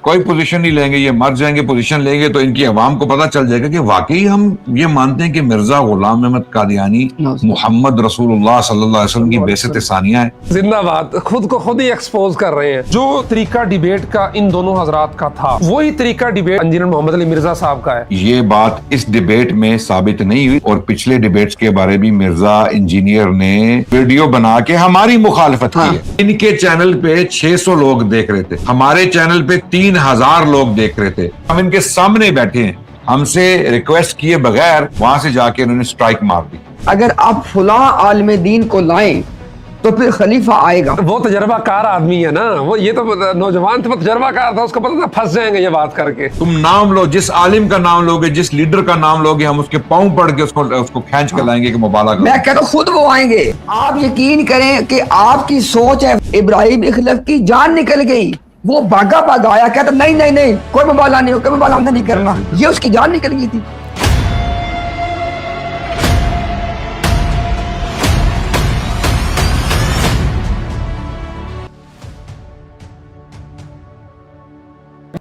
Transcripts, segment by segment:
کوئی پوزیشن نہیں لیں گے، یہ مر جائیں گے. پوزیشن لیں گے تو ان کی عوام کو پتہ چل جائے گا کہ واقعی ہم یہ مانتے ہیں کہ مرزا غلام احمد قادیانی محمد رسول اللہ صلی اللہ علیہ وسلم کی بعثت ثانیہ ہے. زندہ باد. خود کو خود ہی ایکسپوز کر رہے ہیں. جو طریقہ ڈیبیٹ کا ان دونوں حضرات کا تھا وہی طریقہ ڈیبیٹ انجینئر محمد علی مرزا صاحب کا ہے. یہ بات اس ڈیبیٹ میں ثابت نہیں ہوئی، اور پچھلے ڈیبیٹس کے بارے بھی مرزا انجینئر نے ویڈیو بنا کے ہماری مخالفت کی ہے. ان کے چینل پہ 600 لوگ دیکھ رہے تھے، ہمارے چینل پہ 3000 لوگ دیکھ رہے تھے. ہم ان کے سامنے بیٹھے ہیں، ہم سے ریکویسٹ کیے بغیر وہاں سے جا کے انہوں نے سٹرائک مار دی. اگر آپ فلاں عالم دین کو لائیں تو پھر خلیفہ آئے گا. وہ تجربہ کار آدمی ہے نا، وہ یہ تو نوجوان تھا، وہ تجربہ کار تھا، اس کو پتہ تھا پھنس جائیں گے یہ بات کر کے. تم نام لو، جس عالم کا نام لوگے، جس لیڈر کا نام لوگے، ہم اس کے پاؤں پڑھ کے اس کو کھینچ کے لائیں گے کہ مبالغہ کرو. میں کہتا ہوں خود وہ آئیں گے. آپ یقین کریں کہ آپ کی سوچ ہے. ابراہیم اخلف کی جان نکل گئی، وہ بھاگا آیا، کہتا نہیں کوئی مبالغہ نہیں ہو، کوئی مبالغہ نہیں کرنا. یہ اس کی جان نکل گئی تھی.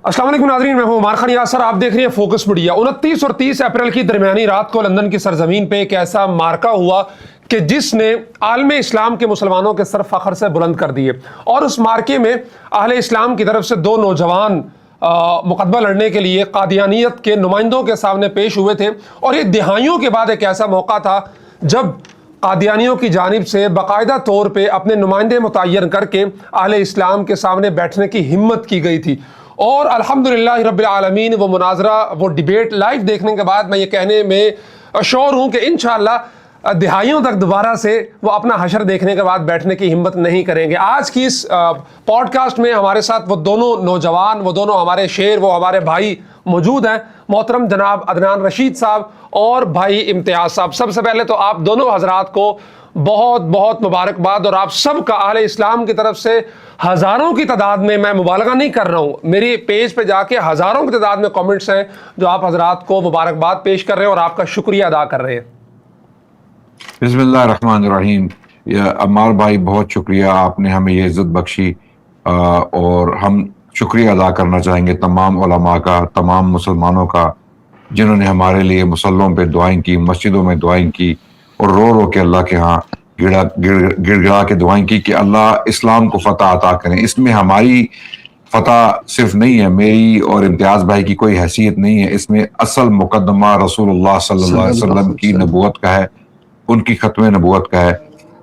السلام علیکم ناظرین، میں ہوں عمار خان یاسر، آپ دیکھ رہے ہیں فوکس میڈیا. 29 اور 30 اپریل کی درمیانی رات کو لندن کی سرزمین پہ ایک ایسا مارکا ہوا کہ جس نے عالم اسلام کے مسلمانوں کے سر فخر سے بلند کر دیے. اور اس مارکے میں اہل اسلام کی طرف سے 2 نوجوان مقدمہ لڑنے کے لیے قادیانیت کے نمائندوں کے سامنے پیش ہوئے تھے. اور یہ دہائیوں کے بعد ایک ایسا موقع تھا جب قادیانیوں کی جانب سے باقاعدہ طور پہ اپنے نمائندے متعین کر کے اہل اسلام کے سامنے بیٹھنے کی ہمت کی گئی تھی. اور الحمدللہ رب العالمین وہ مناظرہ، وہ ڈیبیٹ لائیو دیکھنے کے بعد میں یہ کہنے میں شور ہوں کہ انشاءاللہ دہائیوں تک دوبارہ سے وہ اپنا حشر دیکھنے کے بعد بیٹھنے کی ہمت نہیں کریں گے. آج کی اس پوڈ کاسٹ میں ہمارے ساتھ وہ دونوں نوجوان، وہ دونوں ہمارے شیر، وہ ہمارے بھائی موجود ہیں. محترم جناب عدنان رشید صاحب اور بھائی امتیاز صاحب. سب سے پہلے تو آپ دونوں حضرات کو بہت بہت مبارکباد، اور آپ سب کا اہل اسلام کی طرف سے ہزاروں کی تعداد میں مبالغہ نہیں کر رہا ہوں، میری پیج پہ جا کے ہزاروں کی تعداد میں کامنٹس ہیں جو آپ حضرات کو مبارکباد پیش کر رہے ہیں اور آپ کا شکریہ ادا کر رہے ہیں. بسم اللہ الرحمن الرحیم. عمار بھائی بہت شکریہ، آپ نے ہمیں یہ عزت بخشی، اور ہم شکریہ ادا کرنا چاہیں گے تمام علماء کا، تمام مسلمانوں کا، جنہوں نے ہمارے لیے مصلوں پہ دعائیں کی، مسجدوں میں دعائیں کی، اور رو رو کے اللہ کے ہاں گڑ گڑا کے دعائیں کی کہ اللہ اسلام کو فتح عطا کریں. اس میں ہماری فتح صرف نہیں ہے، میری اور امتیاز بھائی کی کوئی حیثیت نہیں ہے، اس میں اصل مقدمہ رسول اللہ صلی اللہ علیہ وسلم کی نبوت کا ہے، ان کی ختم نبوت کا ہے،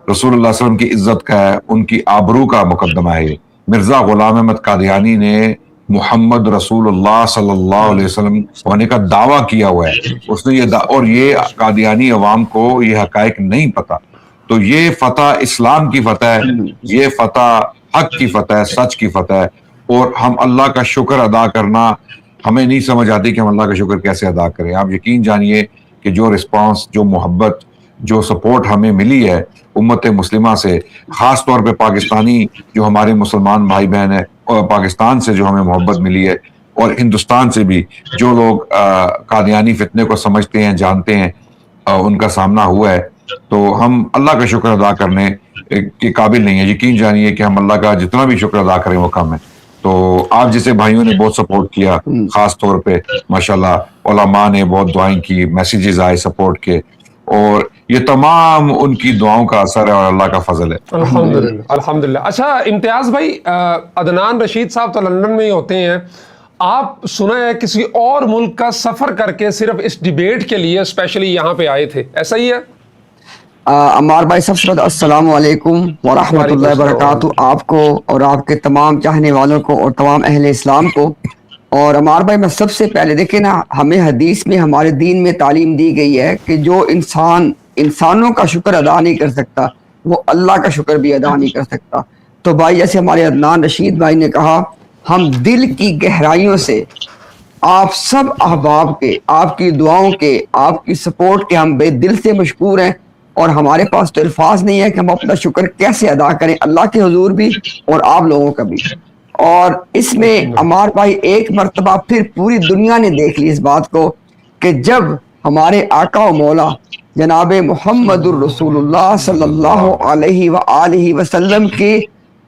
رسول اللہ صلی اللہ علیہ وسلم کی عزت کا ہے، ان کی آبرو کا مقدمہ ہے. مرزا غلام احمد قادیانی نے محمد رسول اللہ صلی اللہ علیہ وسلم ہونے کا دعویٰ کیا ہوا ہے. اس نے اور یہ قادیانی عوام کو یہ حقائق نہیں پتا. تو یہ فتح اسلام کی فتح ہے، یہ فتح حق کی فتح ہے، سچ کی فتح ہے. اور ہم اللہ کا شکر ادا کرنا، ہمیں نہیں سمجھ آتی کہ ہم اللہ کا شکر کیسے ادا کریں. آپ یقین جانیے کہ جو رسپانس، جو محبت، جو سپورٹ ہمیں ملی ہے امت مسلمہ سے، خاص طور پہ پاکستانی جو ہمارے مسلمان بھائی بہن ہیں، اور پاکستان سے جو ہمیں محبت ملی ہے، اور ہندوستان سے بھی جو لوگ قادیانی فتنے کو سمجھتے ہیں، جانتے ہیں، ان کا سامنا ہوا ہے، تو ہم اللہ کا شکر ادا کرنے کے قابل نہیں ہیں. یقین جانیے کہ ہم اللہ کا جتنا بھی شکر ادا کریں وہ کم ہے. تو آپ جیسے بھائیوں نے بہت سپورٹ کیا، خاص طور پہ ماشاءاللہ علماء نے بہت دعائیں کی، میسیجز آئے سپورٹ کے، اور یہ تمام ان کی دعاؤں کا اثر ہے اور اللہ کا فضل ہے. الحمدللہ الحمدللہ. اچھا امتیاز بھائی، عدنان رشید صاحب تو لندن میں ہی ہوتے ہیں، آپ سنا ہے کسی اور ملک کا سفر کر کے صرف اس ڈیبیٹ کے لیے اسپیشلی یہاں پہ آئے تھے، ایسا ہی ہے؟ عمار بھائی سب سے پہلے السلام علیکم ورحمۃ اللہ وبرکاتہ، آپ کو اور آپ کے تمام چاہنے والوں کو اور تمام اہل اسلام کو. اور عمار بھائی میں سب سے پہلے دیکھیں نا، ہمیں حدیث میں، ہمارے دین میں تعلیم دی گئی ہے کہ جو انسانوں کا شکر ادا نہیں کر سکتا وہ اللہ کا شکر بھی ادا نہیں کر سکتا. تو بھائی جیسے ہمارے عدنان رشید بھائی نے کہا، ہم دل کی گہرائیوں سے آپ سب احباب کے، آپ کی دعاؤں کے، آپ کی سپورٹ کے ہم بے دل سے مشکور ہیں. اور ہمارے پاس تو الفاظ نہیں ہے کہ ہم اپنا شکر کیسے ادا کریں، اللہ کے حضور بھی اور آپ لوگوں کا بھی. اور اس میں عمار بھائی ایک مرتبہ پھر پوری دنیا نے دیکھ لی اس بات کو کہ جب ہمارے آقا و مولا جناب محمد الرسول اللہ صلی اللہ علیہ وآلہ وسلم کی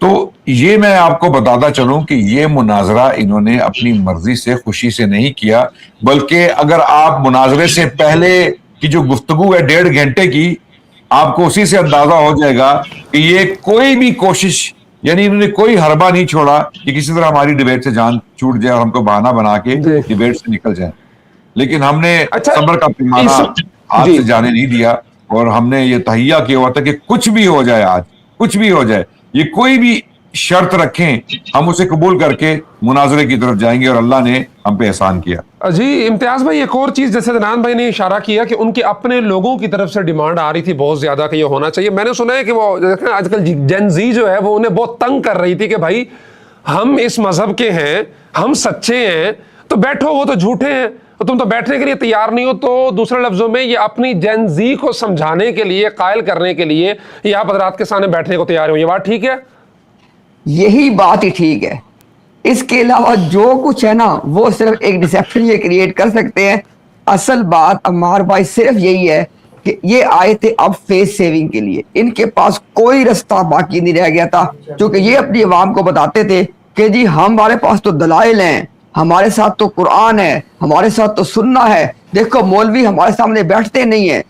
تو یہ میں آپ کو بتاتا چلوں کہ یہ مناظرہ انہوں نے اپنی مرضی سے خوشی سے نہیں کیا، بلکہ اگر آپ مناظرے سے پہلے کی جو گفتگو ہے 1.5 گھنٹے کی، آپ کو اسی سے اندازہ ہو جائے گا کہ یہ کوئی بھی کوشش، یعنی انہوں نے کوئی حربہ نہیں چھوڑا کہ کسی طرح ہماری ڈیبیٹ سے جان چھوٹ جائے اور ہم کو بہانہ بنا کے ڈیبیٹ سے نکل جائیں. لیکن ہم نے صبر کا پیمانہ ہاتھ سے جانے نہیں دیا، اور ہم نے یہ تہیہ کیا ہوا تھا کہ کچھ بھی ہو جائے، آج کچھ بھی ہو جائے، یہ کوئی بھی شرط رکھیں ہم اسے قبول کر کے مناظرے کی طرف جائیں گے، اور اللہ نے ہم پہ احسان کیا. جی امتیاز بھائی، ایک اور چیز جیسے عدنان بھائی نے اشارہ کیا کہ ان کے اپنے لوگوں کی طرف سے ڈیمانڈ آ رہی تھی بہت زیادہ کہ یہ ہونا چاہیے. میں نے سنا ہے کہ وہ آج کل جین زی جو ہے وہ انہیں بہت تنگ کر رہی تھی کہ بھائی ہم اس مذہب کے ہیں، ہم سچے ہیں، تو بیٹھو، وہ تو جھوٹے ہیں، تم تو بیٹھنے کے لیے تیار نہیں ہو. تو دوسرے لفظوں میں یہ اپنی جین زی کو سمجھانے کے لیے، قائل کرنے کے لیے یہ آپ حضرات کے سامنے بیٹھنے کو تیار ہو. یہ بات ٹھیک ہے؟ یہی بات ہی ٹھیک ہے. اس کے علاوہ جو کچھ ہے نا وہ صرف ایک ڈسیپشن یہ کریٹ کر سکتے ہیں. اصل بات عمار بھائی صرف یہی ہے کہ یہ آئے تھے اب فیس سیونگ کے لیے، ان کے پاس کوئی رستہ باقی نہیں رہ گیا تھا، کیونکہ یہ اپنی عوام کو بتاتے تھے کہ جی ہمارے پاس تو دلائل ہیں، ہمارے ساتھ تو قرآن ہے، ہمارے ساتھ تو سننا ہے، دیکھو مولوی ہمارے سامنے بیٹھتے نہیں ہیں.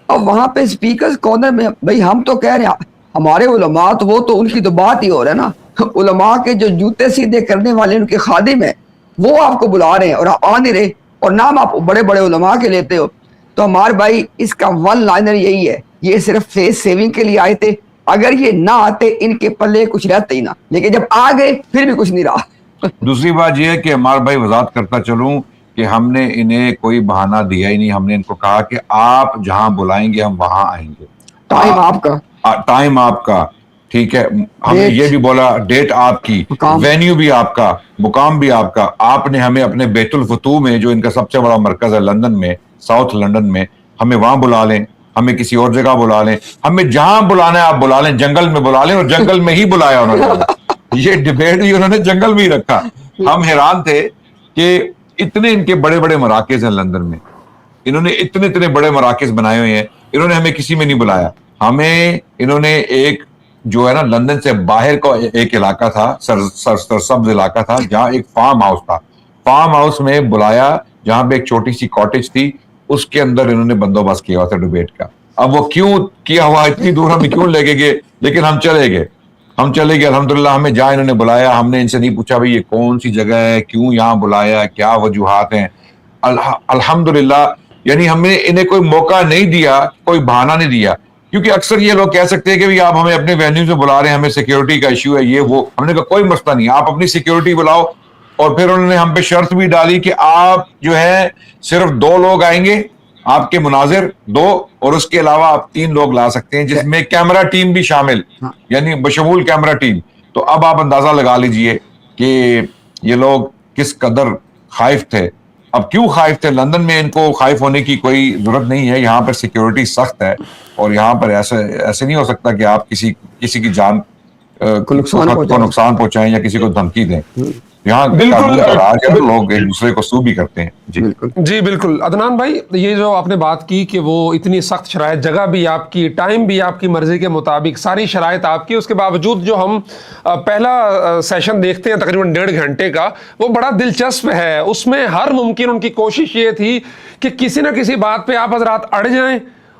اب وہاں پہ اسپیکرز کارنر میں بھائی ہم تو کہہ رہے ہیں ہمارے علماء تو وہ تو ان کی تو بات ہی ہو رہا ہے نا، علماء کے جو جوتے سیدھے کرنے والے ان کے خادم ہیں وہ آپ کو بلا رہے ہیں اور آپ آ نہیں رہے، اور نام آپ بڑے بڑے علماء کے لیتے ہو. تو ہمارے بھائی اس کا ون لائنر یہی ہے، یہ صرف فیس سیونگ کے لیے آئے تھے. اگر یہ نہ آتے ان کے پلے کچھ رہتا ہی نہ، لیکن جب آ گئے پھر بھی کچھ نہیں رہا. دوسری بات یہ ہے کہ عمار بھائی وضاحت کرتا چلوں کہ ہم نے انہیں کوئی بہانہ دیا ہی نہیں. ہم نے ان کو کہا کہ آپ جہاں بلائیں گے ہم وہاں آئیں گے، ٹائم آپ کا، ٹائم آپ کا، ٹھیک ہے. ہم نے یہ بھی بولا ڈیٹ آپ کی، وینیو بھی آپ کا، مقام بھی آپ کا. آپ نے ہمیں اپنے بیت الفتوح میں جو ان کا سب سے بڑا مرکز ہے لندن میں، ساؤتھ لندن میں، ہمیں وہاں بلا لیں، ہمیں کسی اور جگہ بلا لیں، ہمیں جہاں بلانا ہے آپ بلا لیں، جنگل میں بلا لیں، اور جنگل میں ہی بلایا انہوں نے. یہ ڈیبیٹ بھی انہوں نے جنگل میں ہی رکھا. ہم حیران تھے کہ اتنے ان کے بڑے بڑے مراکز ہیں لندن میں، انہوں نے اتنے بڑے مراکز بنائے ہوئے ہیں، انہوں نے ہمیں کسی میں نہیں بلایا. ہمیں انہوں نے ایک جو ہے نا لندن سے باہر کا ایک علاقہ تھا، سرسبز علاقہ تھا، جہاں ایک فارم ہاؤس تھا، فارم ہاؤس میں بلایا جہاں پہ ایک چھوٹی سی کاٹیج تھی، اس کے اندر انہوں نے بندوبست کیا ہوا تھا ڈیبیٹ کا. اب وہ کیوں کیا ہوا، اتنی دور ہمیں کیوں لے کے گئے، لیکن ہم چلے گئے الحمدللہ. ہمیں جہاں انہوں نے بلایا ہم نے ان سے نہیں پوچھا بھائی یہ کون سی جگہ ہے، کیوں یہاں بلایا، کیا وجوہات ہیں. الحمدللہ یعنی ہم نے انہیں کوئی موقع نہیں دیا، کوئی بہانہ نہیں دیا. کیونکہ اکثر یہ لوگ کہہ سکتے ہیں کہ آپ ہمیں اپنے وینیو سے بلا رہے ہیں، ہمیں سیکیورٹی کا ایشو ہے، یہ وہ. ہم نے کہا کوئی مسئلہ نہیں، آپ اپنی سیکیورٹی بلاؤ. اور پھر انہوں نے ہم پہ شرط بھی ڈالی کہ آپ جو ہے صرف 2 لوگ آئیں گے، آپ کے مناظر 2، اور اس کے علاوہ آپ 3 لوگ لا سکتے ہیں، جس میں کیمرہ ٹیم بھی شامل، یعنی بشمول کیمرہ ٹیم. تو اب آپ اندازہ لگا لیجئے کہ یہ لوگ کس قدر خائف تھے. اب کیوں خائف تھے؟ لندن میں ان کو خائف ہونے کی کوئی ضرورت نہیں ہے، یہاں پر سیکیورٹی سخت ہے، اور یہاں پر ایسے نہیں ہو سکتا کہ آپ کسی کی جان کو نقصان پہنچائیں یا کسی کو دھمکی دیں. یہاں لوگ ایک دوسرے کو سو بھی کرتے ہیں. جی بالکل. عدنان بھائی یہ جو آپ نے بات کی کہ وہ اتنی سخت شرائط، جگہ بھی آپ کی، ٹائم بھی آپ کی مرضی کے مطابق، ساری شرائط آپ کی، اس کے باوجود جو ہم پہلا سیشن دیکھتے ہیں تقریباً 1.5 گھنٹے کا، وہ بڑا دلچسپ ہے. اس میں ہر ممکن ان کی کوشش یہ تھی کہ کسی نہ کسی بات پہ آپ حضرات اڑ جائیں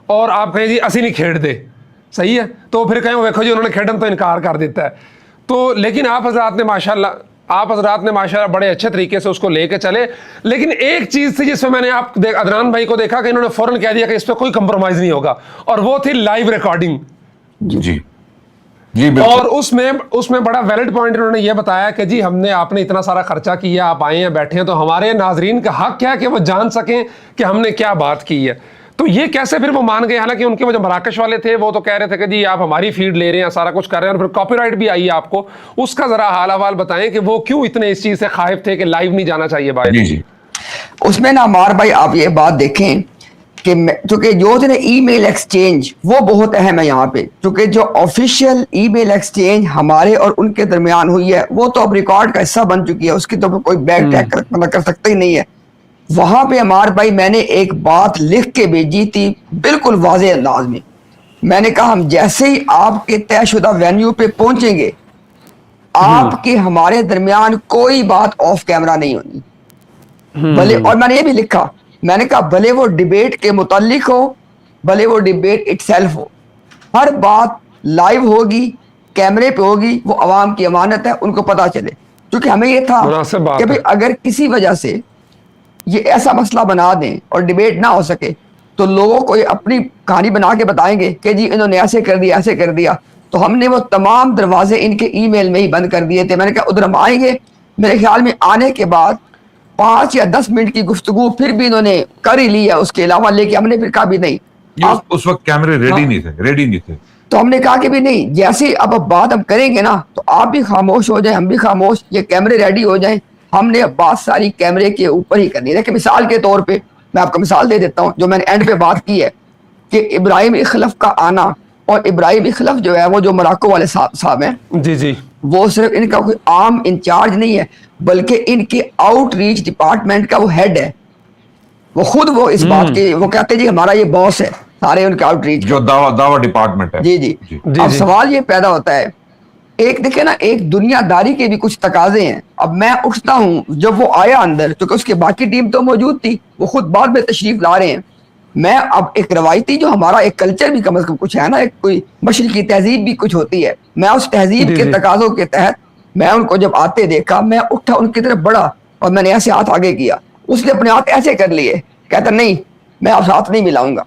اور آپ کہیں جی اسی نہیں کھیڑ دے، صحیح ہے، تو پھر کہیں دیکھو جی انہوں نے کھیڑن تو انکار کر دیتا ہے. تو لیکن آپ حضرات نے ماشاءاللہ بڑے اچھے طریقے سے اس کو لے کے چلے. لیکن ایک چیز تھی جس میں نے عدنان بھائی کو دیکھا کہ انہوں نے فوراً کہہ دیا کہ اس پہ کوئی کمپرومائز نہیں ہوگا، اور وہ تھی لائیو ریکارڈنگ. جی اور اس میں بڑا ویلڈ پوائنٹ انہوں نے یہ بتایا کہ جی ہم نے، آپ نے اتنا سارا خرچہ کیا، آپ آئے ہیں بیٹھے ہیں، تو ہمارے ناظرین کا حق ہے کہ وہ جان سکیں کہ ہم نے کیا بات کی ہے. تو یہ کیسے پھر وہ مان گئے؟ حالانکہ ان کے وہ جو مراکش والے تھے وہ تو کہہ رہے تھے کہ جی آپ ہماری فیڈ لے رہے ہیں، سارا کچھ کر رہے ہیں، اور پھر کاپی رائٹ بھی آئی ہے آپ کو. اس کا ذرا حال احوال بتائیں کہ وہ کیوں اتنے اس چیز سے خائف تھے کہ لائیو نہیں جانا چاہیے باہر. جی اس میں نا عمار بھائی آپ یہ بات دیکھیں کہ چونکہ جو ای میل ایکسچینج وہ بہت اہم ہے یہاں پہ، چونکہ جو آفیشیل ای میل ایکسچینج ہمارے اور ان کے درمیان ہوئی ہے وہ تو اب ریکارڈ کا حصہ بن چکی ہے، اس کی تو کوئی بیک ٹریک کر سکتا ہی نہیں ہے. وہاں پہ عمار بھائی میں نے ایک بات لکھ کے بھیجی تھی بالکل واضح انداز میں. میں نے کہا ہم جیسے ہی آپ کے طے شدہ وینیو پہ پہنچیں گے آپ کے ہمارے درمیان کوئی بات آف کیمرہ نہیں ہونی. بھلے، اور میں نے یہ بھی لکھا، میں نے کہا بھلے وہ ڈیبیٹ کے متعلق ہو، بھلے وہ ڈیبیٹ اٹ سیلف ہو، ہر بات لائیو ہوگی، کیمرے پہ ہوگی، وہ عوام کی امانت ہے، ان کو پتا چلے. کیونکہ ہمیں یہ تھا مناسب بات کہ ہے. بھئی اگر کسی وجہ سے یہ ایسا مسئلہ بنا دیں اور ڈیبیٹ نہ ہو سکے تو لوگوں کو یہ اپنی کہانی بنا کے بتائیں گے کہ جی انہوں نے ایسے کر دیا، ایسے کر دیا. تو ہم نے وہ تمام دروازے ان کے ای میل میں ہی بند کر دیے تھے. میں نے کہا ادھر ہم آئیں گے. میرے خیال میں آنے کے بعد 5 یا 10 منٹ کی گفتگو پھر بھی انہوں نے کر ہی لی ہے اس کے علاوہ، لیکن ہم نے پھر کہا بھی نہیں. اس وقت کیمرے ریڈی نہیں تھے. تو ہم نے کہا کہ بھی نہیں، جیسے اب بات ہم کریں گے نا تو آپ بھی خاموش ہو جائیں، ہم بھی خاموش، یہ کیمرے ریڈی ہو جائیں. ہم نے بات ساری کیمرے کے اوپر ہی کرنی ہے. کہ مثال کے طور پہ میں آپ کو مثال دے دیتا ہوں جو میں نے اینڈ پہ بات کی ہے کہ ابراہیم اخلف کا آنا، اور ابراہیم اخلف جو ہے وہ جو موراکو والے صاحب ہیں، جی جی، وہ صرف ان کا کوئی عام انچارج نہیں ہے بلکہ ان کے آؤٹ ریچ ڈپارٹمنٹ کا وہ ہیڈ ہے. وہ خود وہ اس بات کے وہ کہتے ہیں جی ہمارا یہ باس ہے سارے ان کے آؤٹ ریچ جو دعوی ڈپارٹمنٹ ہے. جی جی. اب سوال یہ پیدا ہوتا ہے، ایک دیکھیں نا، ایک دنیا داری کے بھی کچھ تقاضے ہیں. اب میں اٹھتا ہوں جب وہ آیا اندر، کیونکہ اس کے باقی ٹیم تو موجود تھی، وہ خود بعد میں تشریف لا رہے ہیں. میں اب ایک روایتی جو ہمارا ایک کلچر بھی کم از کم کچھ ہے نا، ایک کوئی مشرقی تہذیب بھی کچھ ہوتی ہے، میں اس تہذیب کے تقاضوں کے تحت میں ان کو جب آتے دیکھا، میں اٹھا ان کی طرف بڑھا اور میں نے ایسے ہاتھ آگے کیا. اس نے اپنے ہاتھ ایسے کر لیے، کہتا نہیں میں آپ ہاتھ نہیں ملاؤں گا.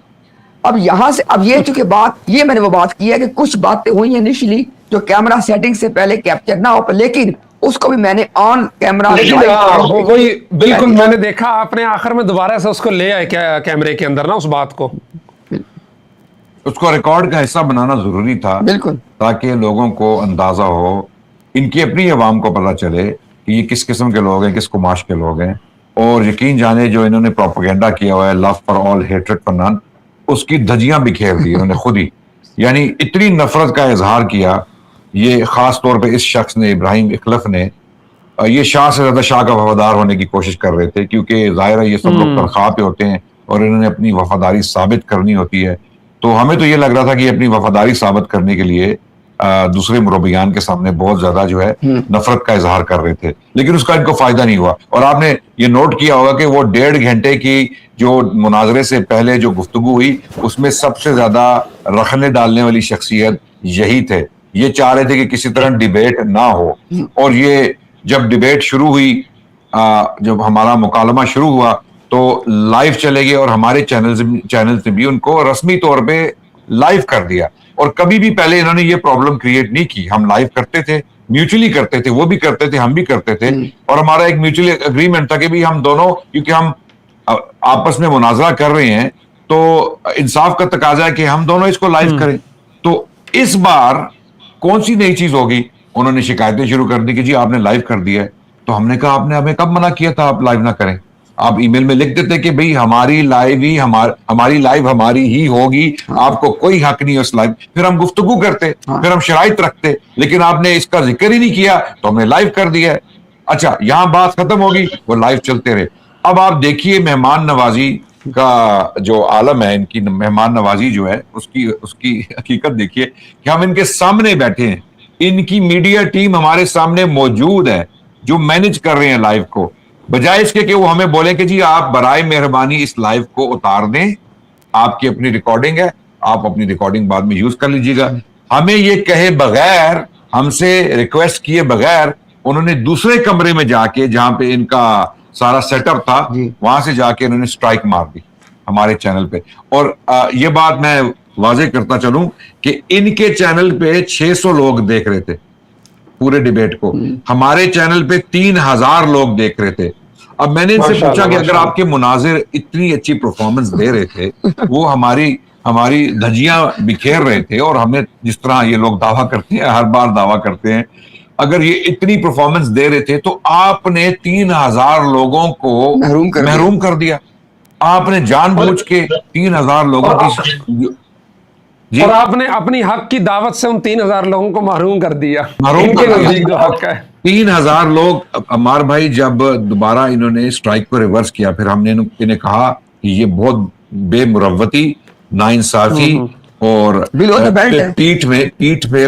اب یہاں سے اب یہ چونکہ بات یہ میں نے وہ بات کی ہے کہ کچھ باتیں ہوئی ہیں انیشلی جو کیمرہ سیٹنگ سے پہلے کیپچر نہ ہو، لیکن اس کو بھی میں نے آن کیمرہ وہی بالکل میں نے دیکھا آپ نے آخر میں دوبارہ سے اس کو لے آئے کیمرے کے اندر نا، اس بات کو اس کو ریکارڈ کا حصہ بنانا ضروری تھا، بالکل، تاکہ لوگوں کو اندازہ ہو، ان کی اپنی عوام کو پتہ چلے کہ یہ کس قسم کے لوگ ہیں، کس کماش کے لوگ ہیں. اور یقین جانے جو انہوں نے پروپیگنڈا کیا ہوا ہے، love for all hatred for none, اس کی دھجیاں بکھیر دی انہوں نے خود ہی. یعنی اتنی نفرت کا اظہار کیا یہ، خاص طور پہ اس شخص نے، ابراہیم اخلف نے. یہ شاہ سے زیادہ شاہ کا وفادار ہونے کی کوشش کر رہے تھے، کیونکہ ظاہر ہے یہ سب لوگ تنخواہ پہ ہوتے ہیں اور انہوں نے اپنی وفاداری ثابت کرنی ہوتی ہے. تو ہمیں تو یہ لگ رہا تھا کہ یہ اپنی وفاداری ثابت کرنے کے لیے دوسرے مربیان کے سامنے بہت زیادہ جو ہے نفرت کا اظہار کر رہے تھے، لیکن اس کا ان کو فائدہ نہیں ہوا. اور آپ نے یہ نوٹ کیا ہوگا کہ وہ 1.5 گھنٹے کی جو مناظرے سے پہلے جو گفتگو ہوئی، اس میں سب سے زیادہ رخنے ڈالنے والی شخصیت یہی تھے. یہ چاہ رہے تھے کہ کسی طرح ڈیبیٹ نہ ہو. اور یہ جب ڈیبیٹ شروع ہوئی، جب ہمارا مکالمہ شروع ہوا تو لائیو چلے گئے، اور ہمارے چینل سے بھی ان کو رسمی طور پہ لائیو کر دیا. اور کبھی بھی پہلے انہوں نے یہ پرابلم کریٹ نہیں کی. ہم لائیو کرتے تھے، میوچلی کرتے تھے، وہ بھی کرتے تھے، ہم بھی کرتے تھے. اور ہمارا ایک میوچلی اگریمنٹ تھا کہ بھی ہم دونوں، کیونکہ ہم آپس میں مناظرہ کر رہے ہیں تو انصاف کا تقاضا ہے کہ ہم دونوں اس کو لائیو کریں. تو اس بار کون سی نئی چیز ہوگی؟ انہوں نے شکایتیں شروع کر دی کہ جی آپ نے لائیو کر دیا ہے. تو ہم نے کہا آپ نے ہمیں کب منع کیا تھا آپ لائیو نہ کریں؟ آپ ای میل میں لکھ دیتے کہ بھئی ہماری لائیو ہماری ہی ہوگی، آپ کو کوئی حق نہیں ہے اس لائیو. پھر ہم گفتگو کرتے، پھر ہم شرائط رکھتے، لیکن آپ نے اس کا ذکر ہی نہیں کیا تو ہم نے لائیو کر دیا ہے. اچھا یہاں بات ختم ہوگی، وہ لائیو چلتے رہے. اب آپ دیکھیے مہمان نوازی کا جو عالم ہے، ان کی مہمان نوازی جو ہے اس کی حقیقت دیکھیے کہ ہم ان کے سامنے بیٹھے ہیں، ان کی میڈیا ٹیم ہمارے سامنے موجود ہے جو مینج کر رہے ہیں لائیو کو. بجائے اس کے کہ وہ ہمیں بولیں کہ جی آپ برائے مہربانی اس لائیو کو اتار دیں، آپ کی اپنی ریکارڈنگ ہے، آپ اپنی ریکارڈنگ بعد میں یوز کر لیجیے گا. ہمیں یہ کہے بغیر، ہم سے ریکویسٹ کیے بغیر، انہوں نے دوسرے کمرے میں جا کے جہاں پہ ان کا سارا سیٹ اپ تھا، وہاں سے جا کے انہوں نے سٹرائک مار دی ہمارے چینل پہ. اور یہ بات میں واضح کرتا چلوں کہ ان کے چینل پہ 600 لوگ دیکھ رہے تھے پورے ڈیبیٹ کو، ہمارے چینل پہ 3000 لوگ دیکھ رہے تھے. اب میں نے ان سے پوچھا کہ اگر آپ کے مناظر اتنی اچھی پرفارمنس دے رہے تھے، وہ ہماری دھجیاں بکھیر رہے تھے، اور ہمیں جس طرح یہ لوگ دعویٰ کرتے ہیں، ہر بار دعویٰ کرتے ہیں، اگر یہ اتنی پرفارمنس دے رہے تھے تو آپ نے 3000 لوگوں کو محروم کر دیا. آپ نے جان بوجھ کے 3000 لوگوں کی اور آپ نے اپنی حق کی دعوت سے ان 3000 لوگوں کو محروم کر دیا. 3000 لوگ. عمار بھائی جب دوبارہ انہوں نے اسٹرائک کو ریورس کیا، پھر ہم نے انہیں کہا کہ یہ بہت بے مروتی، ناانصافی اور پیٹھ پہ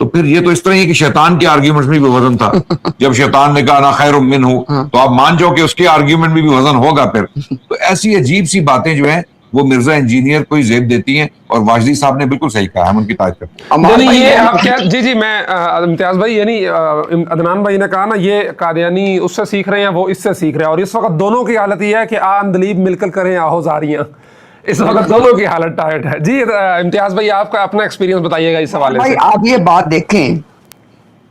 تو پھر یہ تو اس طرح ہی کہ شیطان کے آرگیومنٹس میں بھی وزن تھا. جب شیطان نے کہا نا خیر من ہوں تو آپ مان جاؤ کہ اس کے آرگیومنٹ میں بھی وزن ہوگا پھر. تو ایسی عجیب سی باتیں جو ہیں وہ مرزا انجینئر کو ہی زیب دیتی ہیں, اور واجدی صاحب نے بالکل صحیح کہا, ہم ان کی تعریف کرتے ہیں. یعنی یہ آپ کیا, جی میں امتیاز بھائی, یعنی عدنان بھائی نے کہا نا یہ قادیانی اس سے سیکھ رہے ہیں, وہ اس سے سیکھ رہے ہیں, اور اس وقت دونوں کی حالت یہ ہے کہ اندلیب مل کر کریں آہو زاریاں, اس وقت دونوں کی حالت ٹائٹ ہے. جی امتیاز بھائی آپ کا اپنا ایکسپیرینس بتائیے گا اس حوالے سے. آپ یہ بات دیکھیں,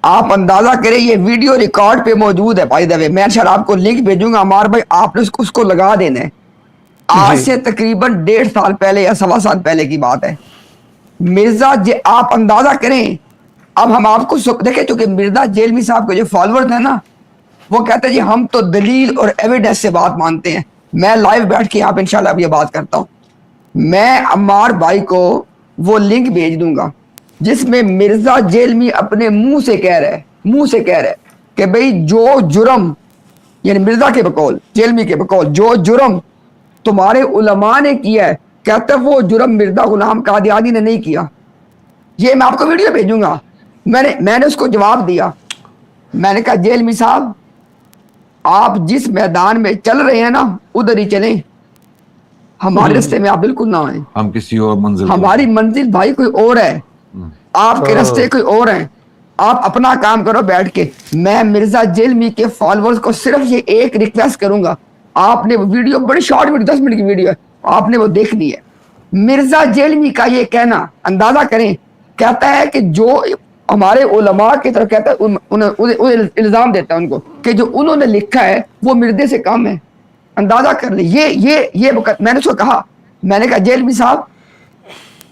آپ اندازہ کریں, یہ ویڈیو ریکارڈ پہ موجود ہے بائی دا وے, میں انشاءاللہ آپ کو لنک بھیجوں گا. عمار بھائی آپ نے اس کو لگا دینا ہے. آج سے تقریباً 1.5 سال پہلے یا 1.25 سال پہلے کی بات ہے. مرزا آپ اندازہ کریں, اب ہم آپ کو دیکھیں, چونکہ مرزا جیلمی صاحب کے جو فالوورز ہیں نا, وہ کہتے ہیں جی ہم تو دلیل اور ایویڈنس سے بات مانتے ہیں. میں لائیو بیٹھ کے آپ انشاءاللہ اب یہ بات کرتا ہوں. میں عمار بھائی کو وہ لنک بھیج دوں گا جس میں مرزا جیلمی اپنے منہ سے کہہ رہے کہ بھئی جو جرم, یعنی مرزا کے بقول, جیلمی کے بقول, جو جرم تمہارے علماء نے کیا ہے, کہتا ہے وہ جرم مرزا غلام قادیانی نے نہیں کیا. یہ میں آپ کو ویڈیو بھیجوں گا. میں نے اس کو جواب دیا, میں نے کہا جیلمی صاحب آپ جس میدان میں چل رہے ہیں نا ادھر ہی چلیں, ہمارے رستے میں آپ بالکل نہ آئیں. ہم کسی اور منزل, ہماری منزل بھائی کوئی اور ہے, آپ کے رستے کوئی اور ہیں, آپ اپنا کام کرو بیٹھ کے. میں مرزا جیلمی کے فالوورز کو صرف یہ ایک ریکویسٹ کروں گا, آپ نے وہ ویڈیو, بڑی شارٹ ویڈیو 10 منٹ کی ویڈیو ہے, آپ نے وہ دیکھنی ہے. مرزا جیلمی کا یہ کہنا, اندازہ کریں, کہتا ہے کہ جو ہمارے علماء کی طرف کہتا ہے, الزام دیتا ہے ان کو کہ جو انہوں نے لکھا ہے وہ مردے سے کم ہے. اندازہ کر لیں. یہ میں نے اس کو کہا, میں نے کہا جیلمی صاحب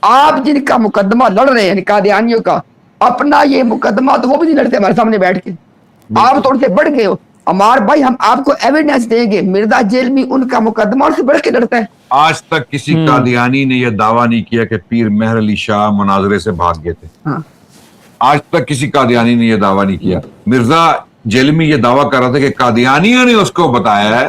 آپ جن کا مقدمہ لڑ رہے ہیں, یعنی قادیانیوں کا, اپنا یہ مقدمہ تو وہ بھی نہیں لڑتے ہمارے سامنے بیٹھ کے, آپ تو ان سے بڑھ گئے ہو. عمار بھائی ہم آپ کو ایویڈنس دیں گے, مرزا جیلمی ان کا مقدمہ اور سے بڑھ کے لڑتا ہے. آج تک کسی قادیانی نے یہ دعویٰ نہیں کیا کہ پیر مہر علی شاہ مناظرے سے بھاگ گئے تھے. آج تک کسی قادیانی نے یہ دعویٰ نہیں کیا. مرزا جیلمی یہ دعویٰ کر رہا تھا کہ قادیانیوں نے اس کو بتایا ہے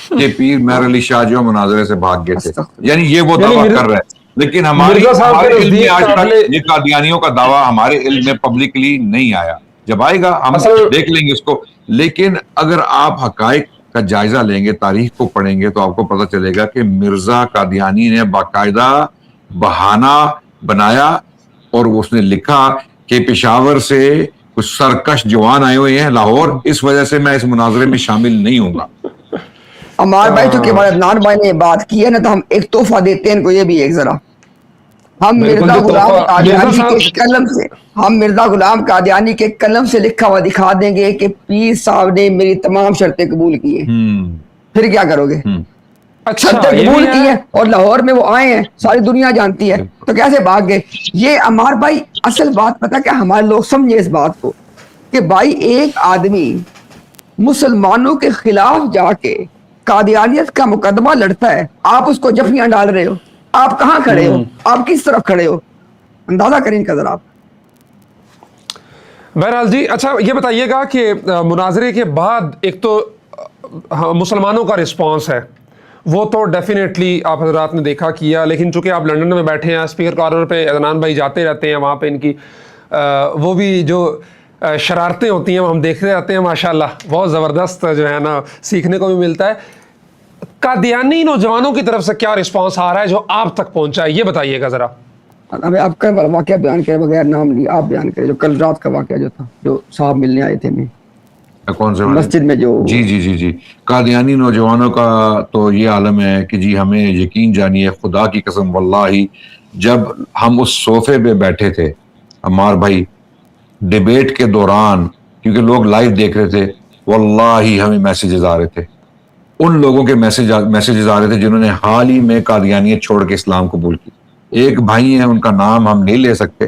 کہ پیر مہر علی شاہ جو مناظرے سے بھاگ گئے تھے, یعنی یہ وہ دعویٰ کر رہا ہے. لیکن ہمارے علم میں آج تک یہ قادیانیوں کا دعویٰ ہمارے علم میں پبلکلی نہیں آیا. جب آئے گا ہم دیکھ لیں گے اس کو. لیکن اگر آپ حقائق کا جائزہ لیں گے, تاریخ کو پڑھیں گے, تو آپ کو پتہ چلے گا کہ مرزا قادیانی نے باقاعدہ بہانہ بنایا اور اس نے لکھا کہ پشاور سے کچھ سرکش جوان آئے ہوئے ہیں لاہور, اس وجہ سے میں اس مناظرے میں شامل نہیں ہوں گا. عمار بھائی چونکہ ہمارے عدنان بھائی نے بات کی ہے نا, تو ہم ایک تحفہ دیتے ہیں ان کو, یہ بھی ایک ذرا. ہم مرزا غلام قادیانی کے قلم سے, ہم مرزا غلام قادیانی کے قلم سے لکھا ہوا دکھا دیں گے کہ پیر صاحب نے میری تمام شرطیں قبول کی ہیں. پھر کیا کرو گے؟ شرطیں قبول کی ہیں اور لاہور میں وہ آئے ہیں, ساری دنیا جانتی ہے, تو کیسے بھاگ گئے؟ یہ عمار بھائی اصل بات پتہ کیا, ہمارے لوگ سمجھے اس بات کو کہ بھائی ایک آدمی مسلمانوں کے خلاف جا کے قادیانیت کا مقدمہ لڑتا ہے, آپ اس کو جفیاں ڈال رہے ہو. آپ کہاں کھڑے ہو, آپ کس طرف کھڑے ہو, اندازہ کریں ان کا ذرا آپ. بہرحال جی, اچھا یہ بتائیے گا کہ مناظرے کے بعد ایک تو مسلمانوں کا رسپانس ہے, وہ تو ڈیفینیٹلی آپ حضرات نے دیکھا کیا, لیکن چونکہ آپ لنڈن میں بیٹھے ہیں, اسپیکر کارنر پہ عدنان بھائی جاتے رہتے ہیں, وہاں پہ ان کی وہ بھی جو شرارتیں ہوتی ہیں وہ ہم دیکھتے رہتے ہیں. ماشاءاللہ بہت زبردست جو ہے نا سیکھنے کو بھی ملتا ہے. قادیانی نوجوانوں کی طرف سے کیا رسپانس آ رہا ہے جو آپ تک پہنچا ہے, یہ بتائیے گا ذرا. ابھی آپ کا واقعہ بیان کرے بغیر نام لیے, آپ بیان کریں جو کل رات کا واقعہ جو تھا, جو صاحب ملنے آئے تھے میں کون سے مسجد میں جو. جی قادیانی نوجوانوں کا تو یہ عالم ہے کہ جی ہمیں یقین جانیے, خدا کی قسم واللہ, جب ہم اس صوفے پہ بیٹھے تھے عمار بھائی ڈیبیٹ کے دوران, کیونکہ لوگ لائیو دیکھ رہے تھے, واللہ ہمیں میسیجز آ رہے تھے, ان لوگوں کے میسیجز آ رہے تھے جنہوں نے حال ہی میں قادیانیت چھوڑ کے اسلام قبول کی. ایک بھائی ہیں, ان کا نام ہم نہیں لے سکتے,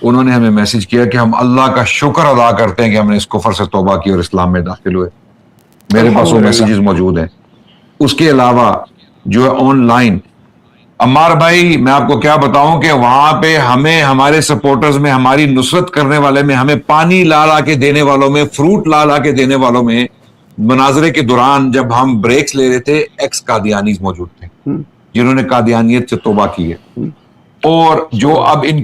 انہوں نے ہمیں میسج کیا کہ ہم اللہ کا شکر ادا کرتے ہیں کہ ہم نے اس کفر سے توبہ کی اور اسلام میں داخل ہوئے. میرے پاس وہ میسیجز موجود ہیں. اس کے علاوہ جو ہے آن لائن, عمار بھائی میں آپ کو کیا بتاؤں کہ وہاں پہ ہمیں ہمارے سپورٹرز میں, ہماری نصرت کرنے والے میں, ہمیں پانی لا لا کے دینے والوں میں, فروٹ لا لا کے دینے والوں میں, مناظرے کے دوران جب ہم بریکس لے رہے تھے ایکس قادیانیز موجود تھے جنہوں نے قادیانیت سے توبہ کی ہے, اور جو اب ان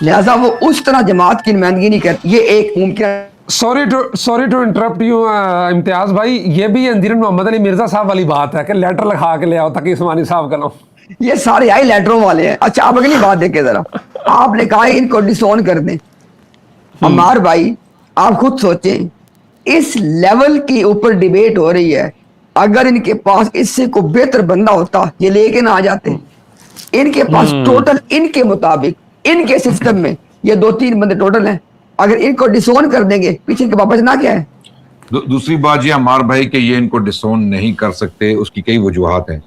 لہٰذا وہ اس طرح جماعت کی نمائندگی نہیں کرتی. یہ ایک ممکن سوری ٹو انٹرپٹ یو امتیاز بھائی, یہ بھی انجینئر محمد علی مرزا صاحب والی بات ہے کہ لیٹر لکھا کے لے آؤ تاکہ عثمانی صاحب کا نام. یہ سارے آئی لیٹروں والے ہیں. اچھا آپ اگلی بات دیکھیں ذرا, آپ نے کہا ان کو ڈسون کر دیں. عمار بھائی آپ خود سوچیں, اس لیول کے اوپر ڈیبیٹ ہو رہی ہے, اگر ان کے پاس اس سے کوئی بہتر بندہ ہوتا یہ لے کے نہ آ جاتے. ان کے پاس ٹوٹل ان کے مطابق ان کے سسٹم میں یہ 2-3 بندے ٹوٹل ہیں. اگر ان کو ڈسون کر دیں گے پیچھے کے واپس نہ کیا ہے. دوسری بات یہ عمار بھائی کہ یہ ان کو ڈسون نہیں کر سکتے, اس کی کئی وجوہات ہیں.